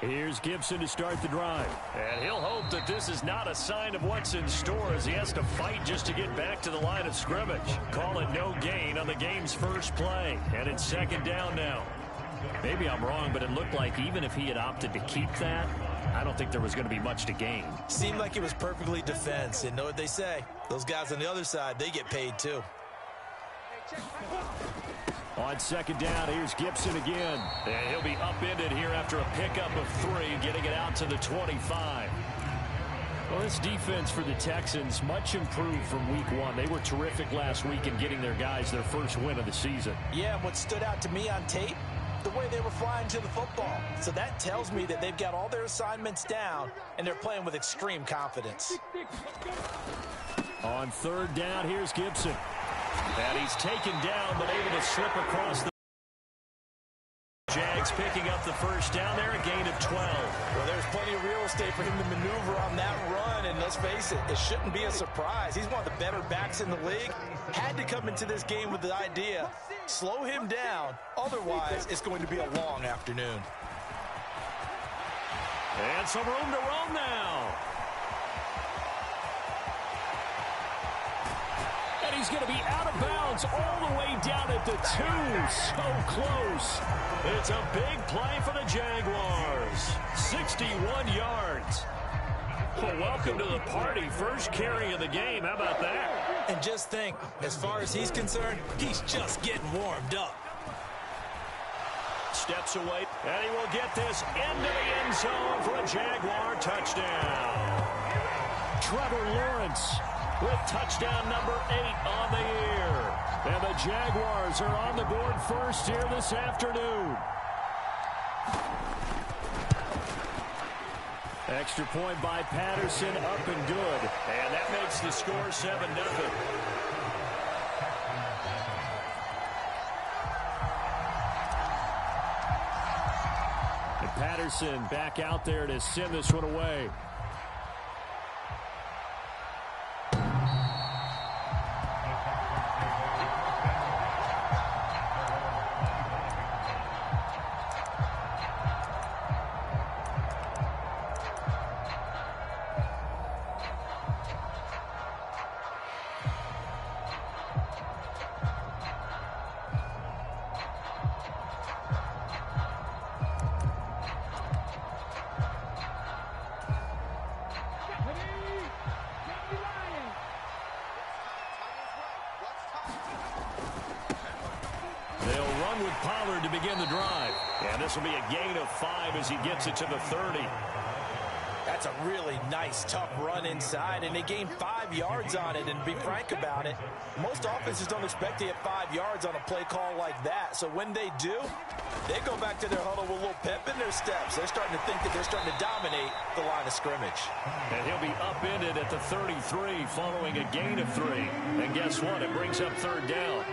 Here's Gibson to start the drive. And he'll hope that this is not a sign of what's in store as he has to fight just to get back to the line of scrimmage. Call it no gain on the game's first play. And it's second down now. Maybe I'm wrong, but it looked like even if he had opted to keep that, I don't think there was going to be much to gain. Seemed like it was perfectly defense. And know what they say? Those guys on the other side, they get paid too. On second down, here's Gibson again. And he'll be upended here after a pickup of 3, getting it out to the 25. Well, this defense for the Texans, much improved from week 1. They were terrific last week in getting their guys their first win of the season. Yeah, and what stood out to me on tape, the way they were flying to the football. So that tells me that they've got all their assignments down, and they're playing with extreme confidence. On third down, here's Gibson. And he's taken down, but able to slip across the Jags, picking up the first down there, a gain of 12. Well, there's plenty of real estate for him to maneuver on that run, and let's face it, it shouldn't be a surprise. He's one of the better backs in the league. Had to come into this game with the idea, slow him down, otherwise it's going to be a long afternoon. And some room to roam now. And he's going to be out of bounds all the way down at the 2. So close. It's a big play for the Jaguars. 61 yards. Well, welcome to the party. First carry of the game. How about that? And just think, as far as he's concerned, he's just getting warmed up. Steps away, and he will get this into the end zone for a Jaguar touchdown. Trevor Lawrence with touchdown number 8 on the year. And the Jaguars are on the board first here this afternoon. Extra point by Patterson, up and good. And that makes the score 7-0. And Patterson back out there to send this one away. To begin the drive. And this will be a gain of 5 as he gets it to the 30. That's a really nice, tough run inside, and they gained 5 yards on it. And to be frank about it, most offenses don't expect to get 5 yards on a play call like that. So when they do, they go back to their huddle with a little pep in their steps. They're starting to think that they're starting to dominate the line of scrimmage. And he'll be upended at the 33 following a gain of 3. And guess what? It brings up third down.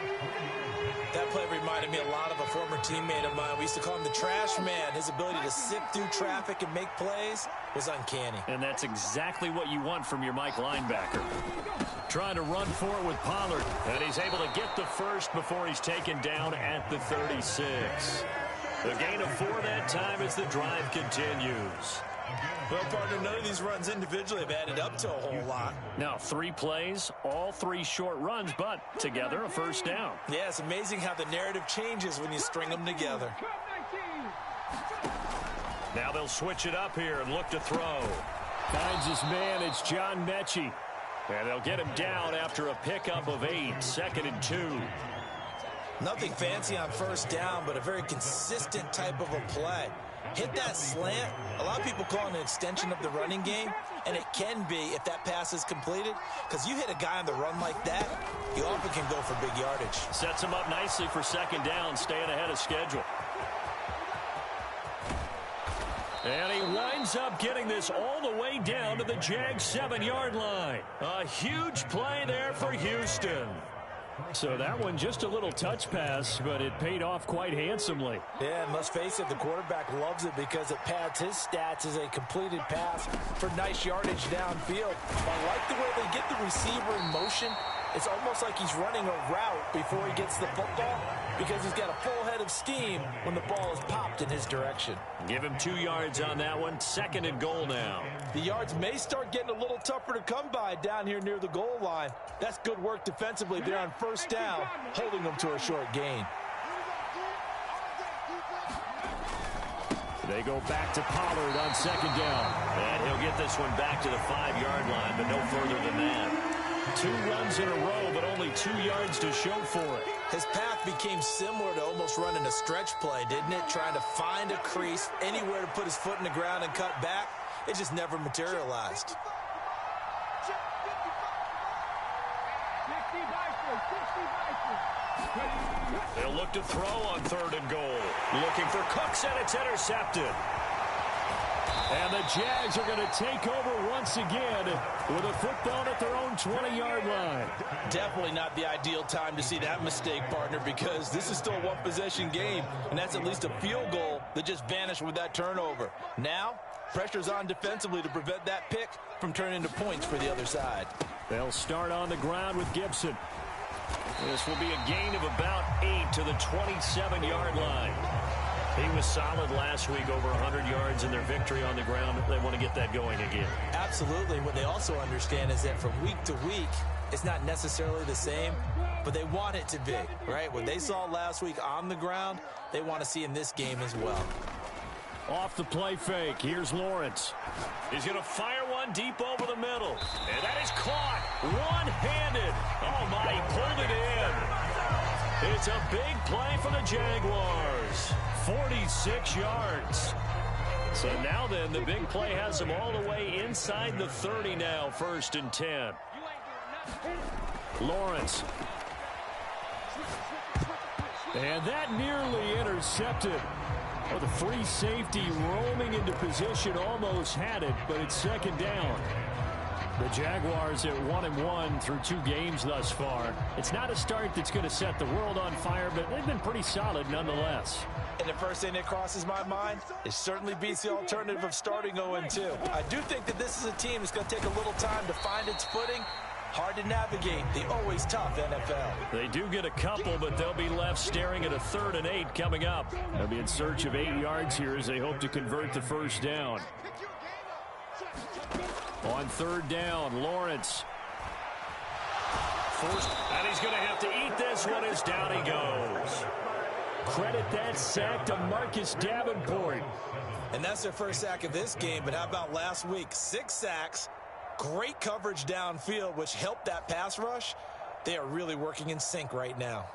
That play reminded me a lot of a former teammate of mine. We used to call him the trash man. His ability to sift through traffic and make plays was uncanny. And that's exactly what you want from your Mike linebacker. Trying to run for it with Pollard. And he's able to get the first before he's taken down at the 36. The gain of 4 that time as the drive continues. Well, partner, none of these runs individually have added up to a whole lot. Now, 3 plays, all 3 short runs, but together a first down. Yeah, it's amazing how the narrative changes when you string them together. Now they'll switch it up here and look to throw. Finds his man, it's John Mechie. And they'll get him down after a pickup of 8, 2nd and 2. Nothing fancy on first down, but a very consistent type of a play. Hit that slant. A lot of people call it an extension of the running game, and it can be if that pass is completed, because you hit a guy on the run like that, you often can go for big yardage. Sets him up nicely for second down, staying ahead of schedule. And he winds up getting this all the way down to the Jags 7-yard line. A huge play there for Houston. So that one just a little touch pass, but it paid off quite handsomely. Yeah, and let's face it, the quarterback loves it because it pads his stats as a completed pass for nice yardage downfield. I like the way they get the receiver in motion It's almost like he's running a route before he gets the football because he's got a full head of steam when the ball is popped in his direction. Give him 2 yards on that one. 2nd and goal now. The yards may start getting a little tougher to come by down here near the goal line. That's good work defensively there on 1st down, holding them to a short gain. They go back to Pollard on 2nd down. And he'll get this one back to the 5-yard line, but no further than that. 2 runs in a row, but only 2 yards to show for it. His path became similar to almost running a stretch play, didn't it? Trying to find a crease, anywhere to put his foot in the ground and cut back. It just never materialized. They'll look to throw on 3rd and goal. Looking for Cooks, and it's intercepted. And the Jags are going to take over once again with a football at their own 20-yard line. Definitely not the ideal time to see that mistake, partner, because this is still a one-possession game, and that's at least a field goal that just vanished with that turnover. Now, pressure's on defensively to prevent that pick from turning into points for the other side. They'll start on the ground with Gibson. This will be a gain of about 8 to the 27-yard line. He was solid last week, over 100 yards in their victory on the ground. They want to get that going again. Absolutely. What they also understand is that from week to week, it's not necessarily the same, but they want it to be, right? What they saw last week on the ground, they want to see in this game as well. Off the play fake, here's Lawrence. He's going to fire one deep over the middle. And that is caught one-handed. Oh, my, he pulled it in. It's a big play for the Jaguars. 46 yards. So now then, the big play has them all the way inside the 30 now, 1st and 10. Lawrence. And that nearly intercepted. Oh, the free safety roaming into position almost had it, but it's 2nd down. The Jaguars at 1-1 through 2 games thus far. It's not a start that's going to set the world on fire, but they've been pretty solid nonetheless. And the first thing that crosses my mind, it certainly beats the alternative of starting 0-2. I do think that this is a team that's going to take a little time to find its footing. Hard to navigate the always tough NFL. They do get a couple, but they'll be left staring at a 3rd and 8 coming up. They'll be in search of 8 yards here as they hope to convert the 1st down. On 3rd down, Lawrence. And he's going to have to eat this one as down he goes. Credit that sack to Marcus Davenport. And that's their first sack of this game, but how about last week? 6 sacks. Great coverage downfield, which helped that pass rush. They are really working in sync right now.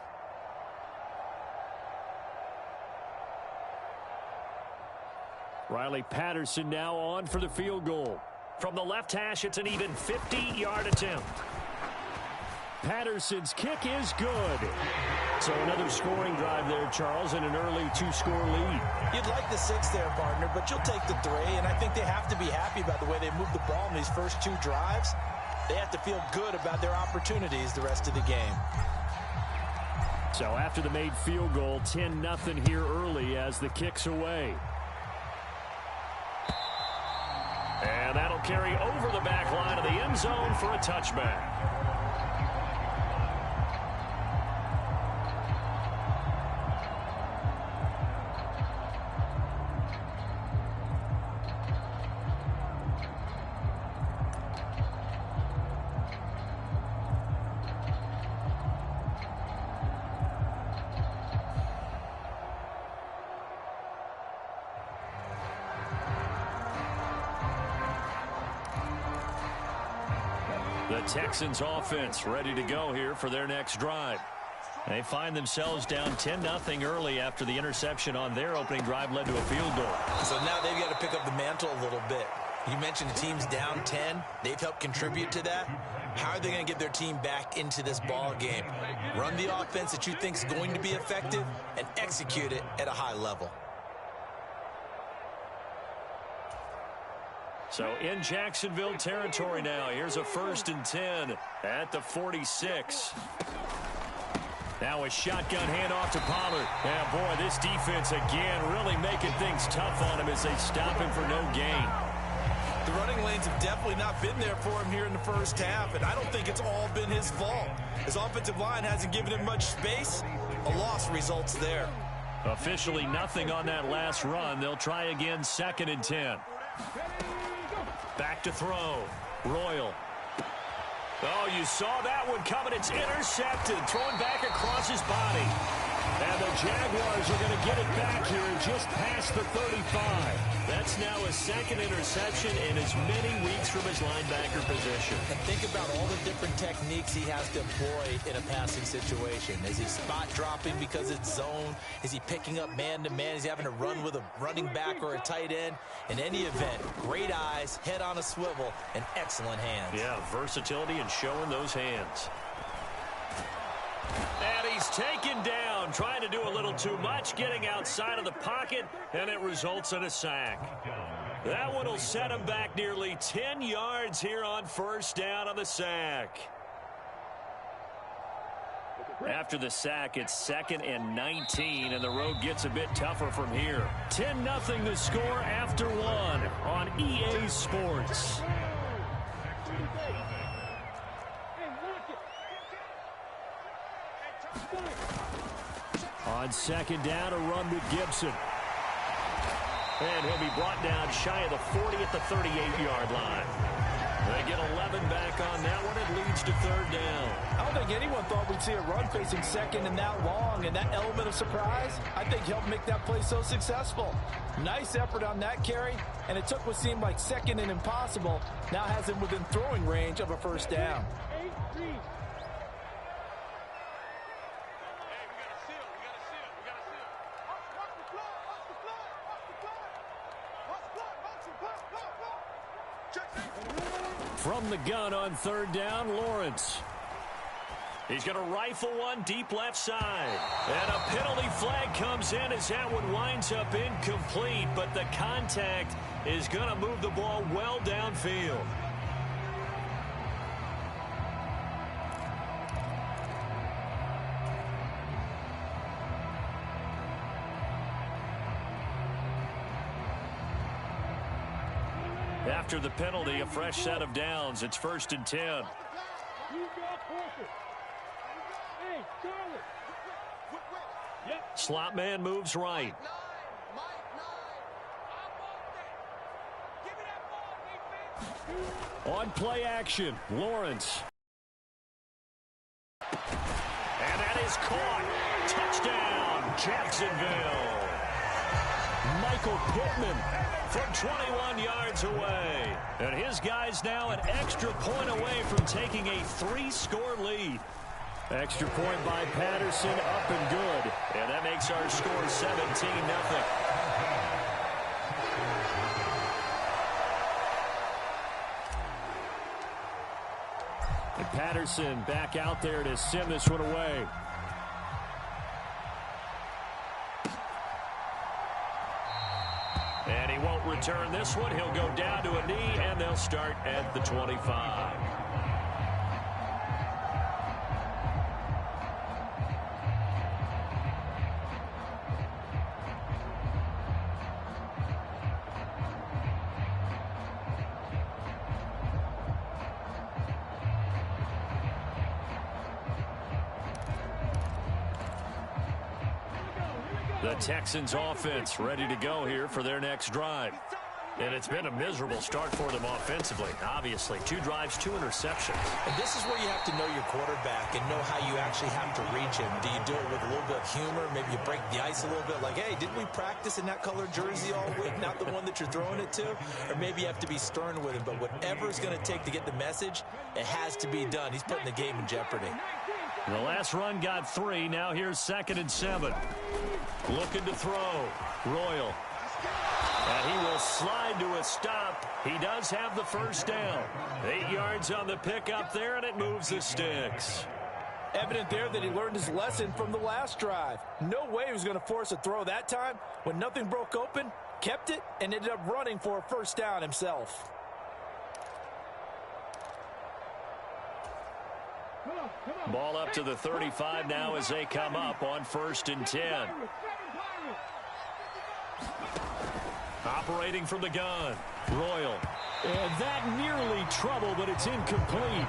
Riley Patterson now on for the field goal. From the left hash, it's an even 50-yard attempt. Patterson's kick is good. So another scoring drive there, Charles, and an early 2-score lead. You'd like the 6 there, partner, but you'll take the 3, and I think they have to be happy about the way they moved the ball in these first 2 drives. They have to feel good about their opportunities the rest of the game. So after the made field goal, 10-0 here early as the kick's away. And that'll carry over the back line of the end zone for a touchback. The Texans offense ready to go here for their next drive. They find themselves down 10-0 early after the interception on their opening drive led to a field goal. So now they've got to pick up the mantle a little bit. You mentioned the team's down 10. They've helped contribute to that. How are they going to get their team back into this ball game? Run the offense that you think is going to be effective and execute it at a high level. So in Jacksonville territory now. Here's a 1st and 10 at the 46. Now a shotgun handoff to Pollard. Yeah, boy, this defense again really making things tough on him as they stop him for no gain. The running lanes have definitely not been there for him here in the first half, and I don't think it's all been his fault. His offensive line hasn't given him much space. A loss results there. Officially nothing on that last run. They'll try again, 2nd and 10. Back to throw. Royal. Oh, you saw that one coming. It's intercepted. Thrown back across his body. And the Jaguars are going to get it back here just past the 35. That's now a 2nd interception in as many weeks from his linebacker position. And think about all the different techniques he has to employ in a passing situation. Is he spot dropping because it's zone? Is he picking up man-to-man? Is he having to run with a running back or a tight end? In any event, great eyes, head on a swivel, and excellent hands. Yeah, versatility and showing those hands. And he's taken down, trying to do a little too much, getting outside of the pocket, and it results in a sack. That one will set him back nearly 10 yards here on 1st down on the sack. After the sack, it's 2nd and 19, and the road gets a bit tougher from here. 10-0 the score after 1 on EA Sports. On 2nd down, a run with Gibson. And he'll be brought down shy of the 40 at the 38-yard line. They get 11 back on that one. It leads to 3rd down. I don't think anyone thought we'd see a run facing 2nd and that long, and that element of surprise, I think, helped make that play so successful. Nice effort on that carry, and it took what seemed like 2nd and impossible, now has him within throwing range of a 1st down. From the gun on 3rd down, Lawrence. He's going to rifle one deep left side. And a penalty flag comes in as that one winds up incomplete, but the contact is going to move the ball well downfield. After the penalty, a fresh set of downs. It's 1st and 10. Slot man moves right. On play action, Lawrence. And that is caught. Touchdown, Jacksonville. Michael Pittman from 21 yards away. And his guy's now an extra point away from taking a 3-score lead. Extra point by Patterson, up and good. And that makes our score 17-0. And Patterson back out there to send this one away. And he won't return this one. He'll go down to a knee, and they'll start at the 25. The Texans offense ready to go here for their next drive. And it's been a miserable start for them offensively. Obviously, 2 drives, 2 interceptions. And this is where you have to know your quarterback and know how you actually have to reach him. Do you do it with a little bit of humor? Maybe you break the ice a little bit like, hey, didn't we practice in that colored jersey all week? Not the one that you're throwing it to? Or maybe you have to be stern with him. But whatever it's going to take to get the message, it has to be done. He's putting the game in jeopardy. The last run got 3. Now here's 2nd and 7. Looking to throw. Royal. And he will slide to a stop. He does have the 1st down. 8 yards on the pickup there, and it moves the sticks. Evident there that he learned his lesson from the last drive. No way he was going to force a throw that time. When nothing broke open, kept it, and ended up running for a 1st down himself. Ball up to the 35 now as they come up on 1st and 10. Operating from the gun, Royal. And that nearly trouble, but it's incomplete.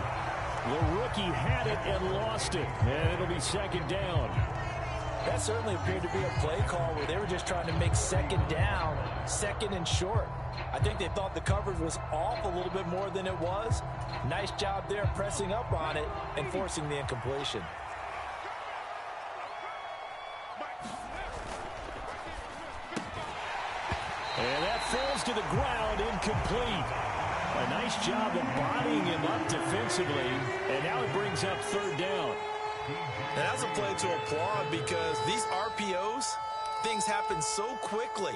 The rookie had it and lost it. And it'll be second down. That certainly appeared to be a play call where they were just trying to make second down, second and short. I think they thought the coverage was off a little bit more than it was. Nice job there pressing up on it and forcing the incompletion. And that falls to the ground, incomplete. A nice job of bodying him up defensively, and now it brings up third down. And that's a play to applaud because these RPOs, things happen so quickly.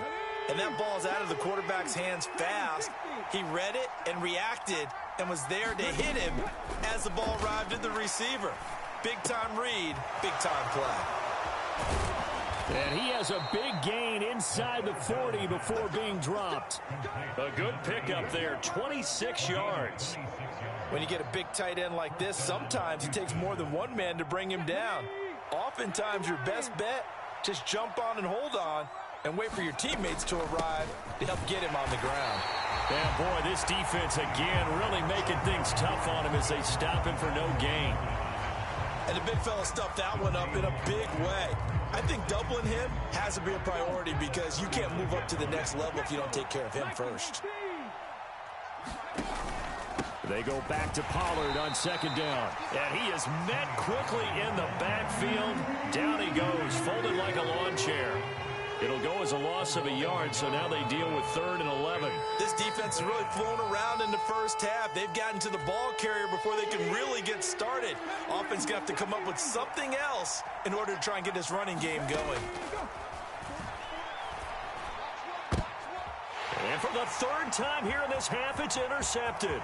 And that ball's out of the quarterback's hands fast. He read it and reacted and was there to hit him as the ball arrived at the receiver. Big-time read, big-time play. And he has a big gain inside the 40 before being dropped. A good pickup there, 26 yards. When you get a big tight end like this, sometimes it takes more than one man to bring him down. Oftentimes, your best bet, just jump on and hold on and wait for your teammates to arrive to help get him on the ground. And, boy, this defense, again, really making things tough on him as they stop him for no gain. And the big fella stuffed that one up in a big way. I think doubling him has to be a priority because you can't move up to the next level if you don't take care of him first. They go back to Pollard on second down. And he is met quickly in the backfield. Down he goes, folded like a lawn chair. It'll go as a loss of a yard, so now they deal with 3rd and 11. This defense has really flown around in the first half. They've gotten to the ball carrier before they can really get started. Offense going to have to come up with something else in order to try and get this running game going. And for the 3rd time here in this half, it's intercepted.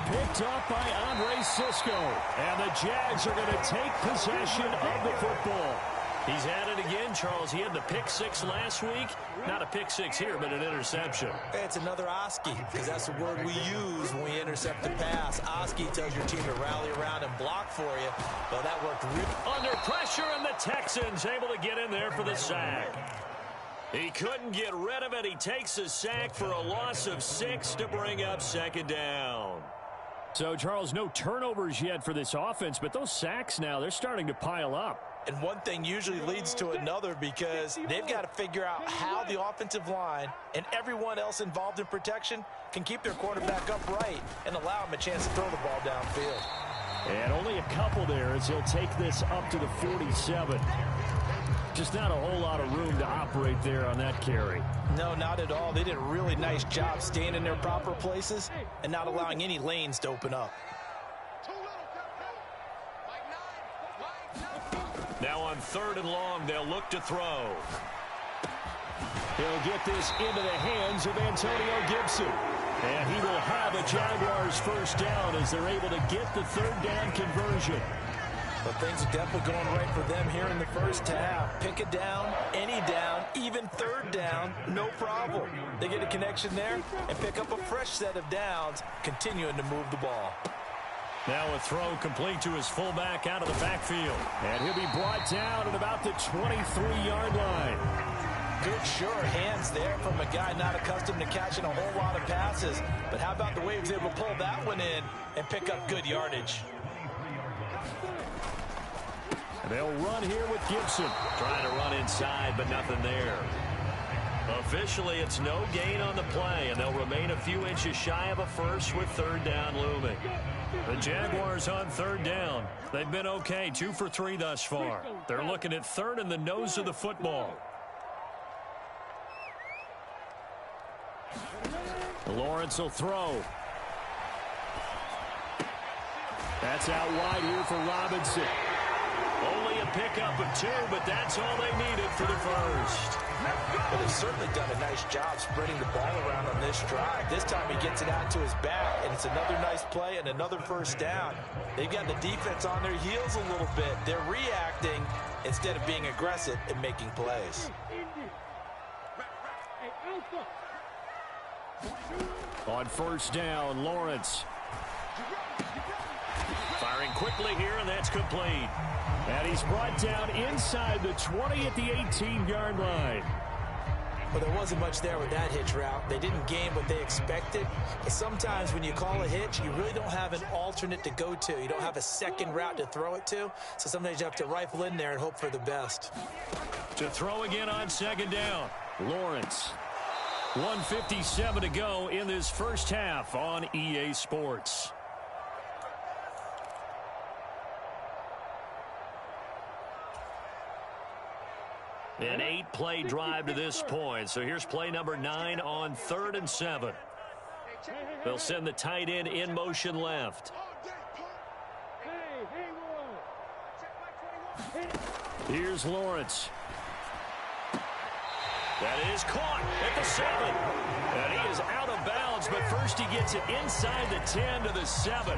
Picked up by Andre Sisco. And the Jags are going to take possession of the football. He's at it again, Charles. He had the pick 6 last week. Not a pick 6 here, but an interception. It's another Oski, because that's the word we use when we intercept the pass. Oski tells your team to rally around and block for you. Well, that worked really. Under pressure, and the Texans able to get in there for the sack. He couldn't get rid of it. He takes a sack for a loss of 6 to bring up second down. So, Charles, no turnovers yet for this offense, but those sacks now, they're starting to pile up. And one thing usually leads to another because they've got to figure out how the offensive line and everyone else involved in protection can keep their quarterback upright and allow him a chance to throw the ball downfield. And only a couple there as he'll take this up to the 47. Just not a whole lot of room to operate there on that carry. No, not at all. They did a really nice job staying in their proper places and not allowing any lanes to open up. Now on 3rd and long, they'll look to throw. He'll get this into the hands of Antonio Gibson. And he will have a Jaguars first down as they're able to get the 3rd down conversion. But things are definitely going right for them here in the first half. Pick it down, any down, even 3rd down, no problem. They get a connection there and pick up a fresh set of downs, continuing to move the ball. Now a throw complete to his fullback out of the backfield. And he'll be brought down at about the 23-yard line. Good, sure hands there from a guy not accustomed to catching a whole lot of passes. But how about the way he was able to pull that one in and pick up good yardage? They'll run here with Gibson. Trying to run inside, but nothing there. Officially, it's no gain on the play, and they'll remain a few inches shy of a first with 3rd down looming. The Jaguars on 3rd down. They've been okay, 2 for 3 thus far. They're looking at 3rd in the nose of the football. Lawrence will throw. That's out wide here for Robinson. Only a pickup of 2, but that's all they needed for the first. But they've certainly done a nice job spreading the ball around on this drive. This time he gets it out to his back, and it's another nice play and another first down. They've got the defense on their heels a little bit. They're reacting instead of being aggressive and making plays. On 1st down, Lawrence. Firing quickly here, and that's complete. And he's brought down inside the 20 at the 18-yard line. Well, there wasn't much there with that hitch route. They didn't gain what they expected. But sometimes when you call a hitch, you really don't have an alternate to go to. You don't have a second route to throw it to. So sometimes you have to rifle in there and hope for the best. To throw again on second down, Lawrence. 1:57 to go in this first half on EA Sports. An 8-play drive to this point. So here's play number 9 on 3rd and 7. They'll send the tight end in motion left. Here's Lawrence. That is caught at the 7. And he is out of bounds, but first he gets it inside the 10 to the 7.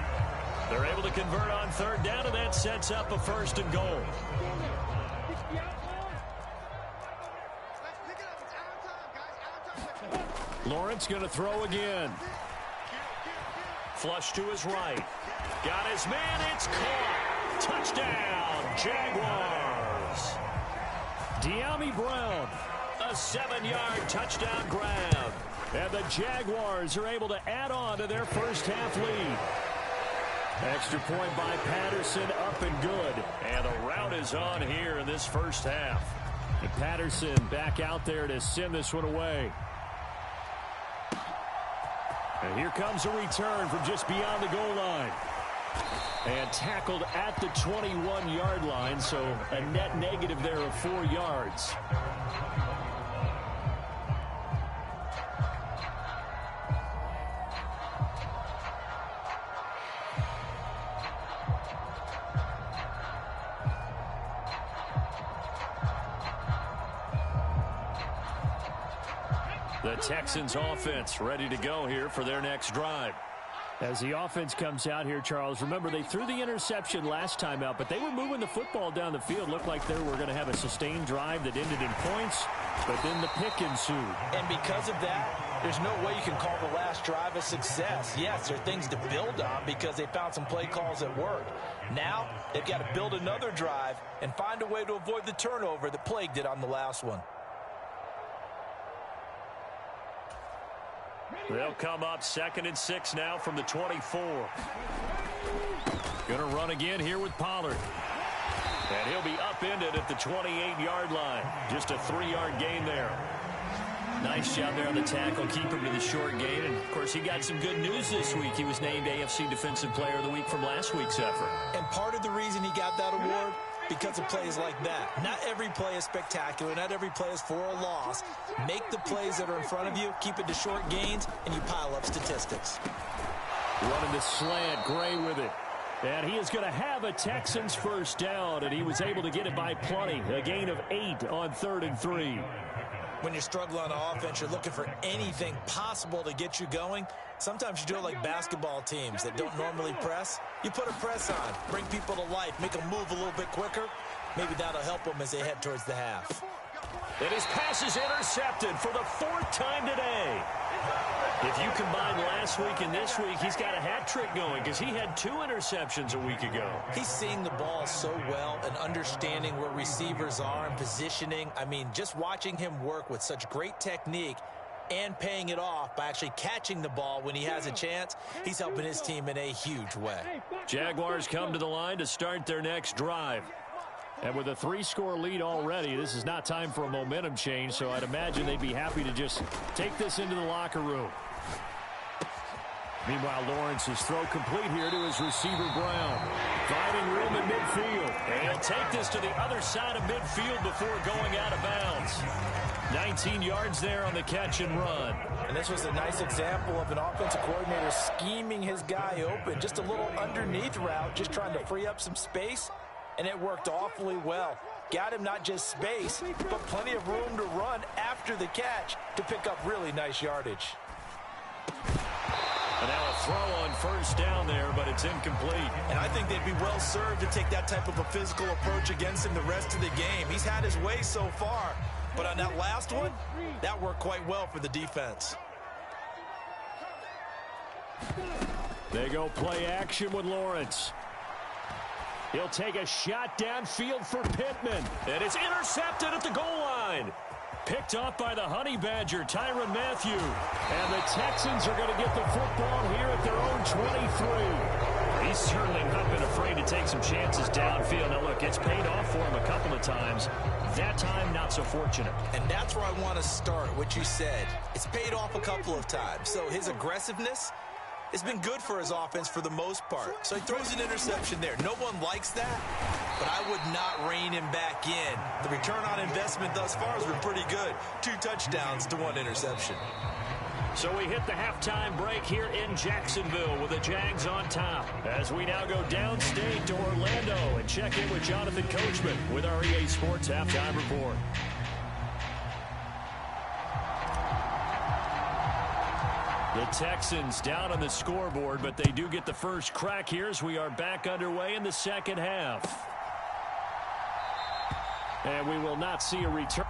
They're able to convert on 3rd down, and that sets up a 1st and goal. Lawrence going to throw again. Flush to his right. Got his man. It's caught. Touchdown, Jaguars. De'Ami Brown, a 7-yard touchdown grab. And the Jaguars are able to add on to their first half lead. Extra point by Patterson, up and good. And the route is on here in this first half. And Patterson back out there to send this one away. And here comes a return from just beyond the goal line. And tackled at the 21-yard line, so a net negative there of 4 yards. The Texans offense ready to go here for their next drive. As the offense comes out here, Charles, remember they threw the interception last time out, but they were moving the football down the field. Looked like they were going to have a sustained drive that ended in points, but then the pick ensued. And because of that, there's no way you can call the last drive a success. Yes, there are things to build on because they found some play calls that worked. Now they've got to build another drive and find a way to avoid the turnover that plagued it on the last one. They'll come up 2nd and 6 now from the 24. Going to run again here with Pollard. And he'll be upended at the 28-yard line. Just a 3-yard gain there. Nice job there on the tackle. Keep him to the short gain. And, of course, he got some good news this week. He was named AFC Defensive Player of the Week from last week's effort. And part of the reason he got that award, because of plays like that. Not every play is spectacular. Not every play is for a loss. Make the plays that are in front of you, keep it to short gains, and you pile up statistics. Running the slant, Gray with it. And he is going to have a Texans first down, and he was able to get it by plenty. A gain of 8 on 3rd and 3. When you struggle on offense, you're looking for anything possible to get you going. Sometimes you do it like basketball teams that don't normally press. You put a press on, bring people to life, make them move a little bit quicker. Maybe that'll help them as they head towards the half. And his pass is intercepted for the 4th time today. If you combine last week and this week, he's got a hat trick going because he had 2 interceptions a week ago. He's seeing the ball so well and understanding where receivers are and positioning. I mean, just watching him work with such great technique and paying it off by actually catching the ball when he has a chance, he's helping his team in a huge way. Jaguars come to the line to start their next drive. And with a 3-score lead already, this is not time for a momentum change, so I'd imagine they'd be happy to just take this into the locker room. Meanwhile, Lawrence's throw complete here to his receiver, Brown. Finding room in midfield. And he'll take this to the other side of midfield before going out of bounds. 19 yards there on the catch and run. And this was a nice example of an offensive coordinator scheming his guy open. Just a little underneath route, just trying to free up some space. And it worked awfully well. Got him not just space, but plenty of room to run after the catch to pick up really nice yardage. And now a throw on first down there, but it's incomplete. And I think they'd be well served to take that type of a physical approach against him the rest of the game. He's had his way so far, but on that last one, that worked quite well for the defense. They go play action with Lawrence. He'll take a shot downfield for Pittman. And it's intercepted at the goal line. Picked off by the Honey Badger, Tyrann Mathieu. And the Texans are going to get the football here at their own 23. He's certainly not been afraid to take some chances downfield. Now, look, it's paid off for him a couple of times. That time, not so fortunate. And that's where I want to start, what you said. It's paid off a couple of times. So his aggressiveness has been good for his offense for the most part. So he throws an interception there. No one likes that, but I would not rein him back in. The return on investment thus far has been pretty good. 2 touchdowns to 1 interception. So we hit the halftime break here in Jacksonville with the Jags on top. As we now go downstate to Orlando and check in with Jonathan Coachman with our EA Sports Halftime Report. The Texans down on the scoreboard, but they do get the first crack here as we are back underway in the second half. And we will not see a return.